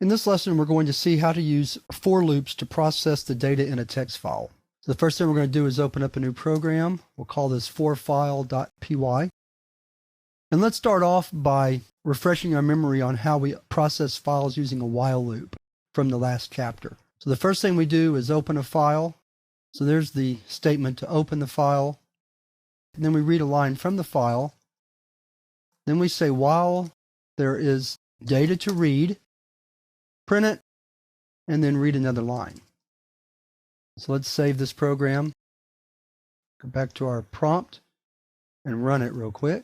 In this lesson, we're going to see how to use for loops to process the data in a text file. So the first thing we're going to do is open up a new program. We'll call this forfile.py. And let's start off by refreshing our memory on how we process files using a while loop from the last chapter. So the first thing we do is open a file. So there's the statement to open the file. And then we read a line from the file. Then we say while there is data to read, print it, and then read another line. So let's save this program, go back to our prompt, and run it real quick.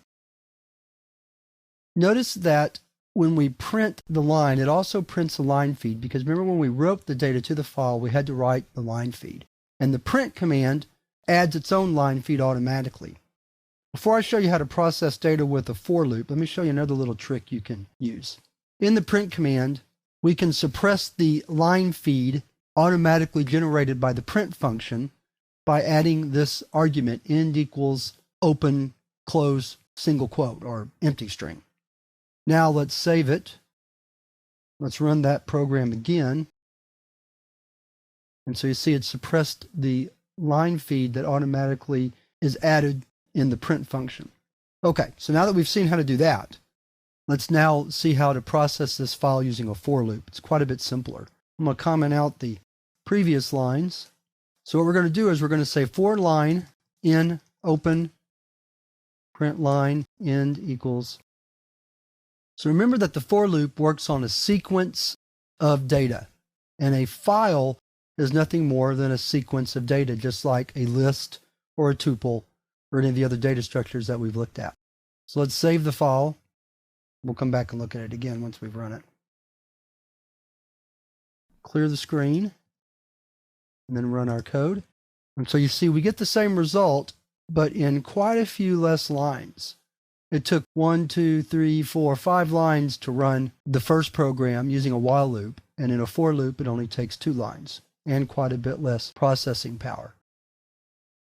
Notice that when we print the line, it also prints a line feed, because remember when we wrote the data to the file, we had to write the line feed. And the print command adds its own line feed automatically. Before I show you how to process data with a for loop, let me show you another little trick you can use. In the print command, we can suppress the line feed automatically generated by the print function by adding this argument end equals open, close, single quote, or empty string. Now let's save it. Let's run that program again. And so you see it suppressed the line feed that automatically is added in the print function. Okay, so now that we've seen how to do that, let's now see how to process this file using a for loop. It's quite a bit simpler. I'm going to comment out the previous lines. So what we're going to do is we're going to say for line in open print line end equals. So remember that the for loop works on a sequence of data, and a file is nothing more than a sequence of data, just like a list or a tuple or any of the other data structures that we've looked at. So let's save the file. We'll come back and look at it again once we've run it. Clear the screen and then run our code. And so you see we get the same result, but in quite a few less lines. It took 1, 2, 3, 4, 5 lines to run the first program using a while loop, and in a for loop it only takes 2 lines and quite a bit less processing power.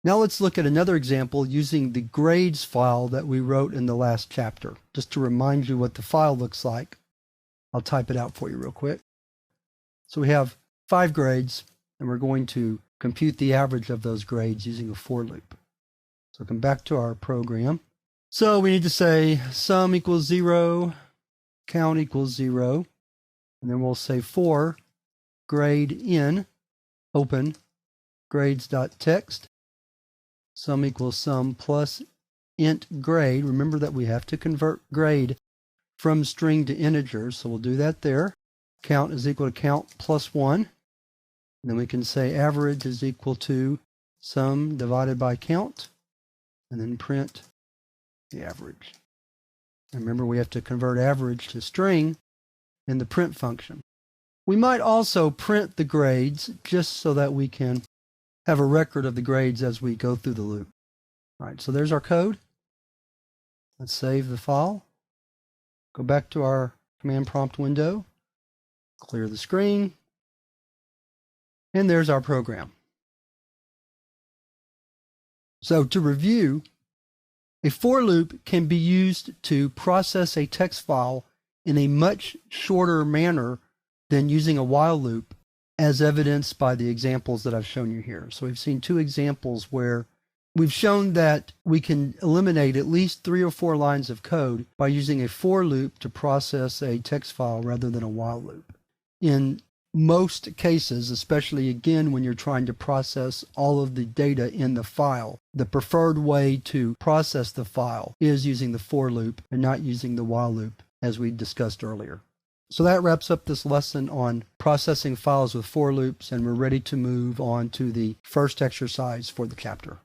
Now let's look at another example using the grades file that we wrote in the last chapter. Just to remind you what the file looks like, I'll type it out for you real quick. So we have 5 grades, and we're going to compute the average of those grades using a for loop. So come back to our program. So we need to say sum equals 0, count equals 0, and then we'll say for grade in open grades.text. Sum equals sum plus int grade. Remember that we have to convert grade from string to integer, so we'll do that there. Count is equal to count plus 1. And then we can say average is equal to sum divided by count, and then print the average. And remember we have to convert average to string in the print function. We might also print the grades just so that we can have a record of the grades as we go through the loop. All right, so there's our code. Let's save the file. Go back to our command prompt window. Clear the screen. And there's our program. So to review, a for loop can be used to process a text file in a much shorter manner than using a while loop, as evidenced by the examples that I've shown you here. So we've seen 2 examples where we've shown that we can eliminate at least 3 or 4 lines of code by using a for loop to process a text file rather than a while loop. In most cases, especially again when you're trying to process all of the data in the file, the preferred way to process the file is using the for loop and not using the while loop, as we discussed earlier. So that wraps up this lesson on processing files with for loops, and we're ready to move on to the first exercise for the chapter.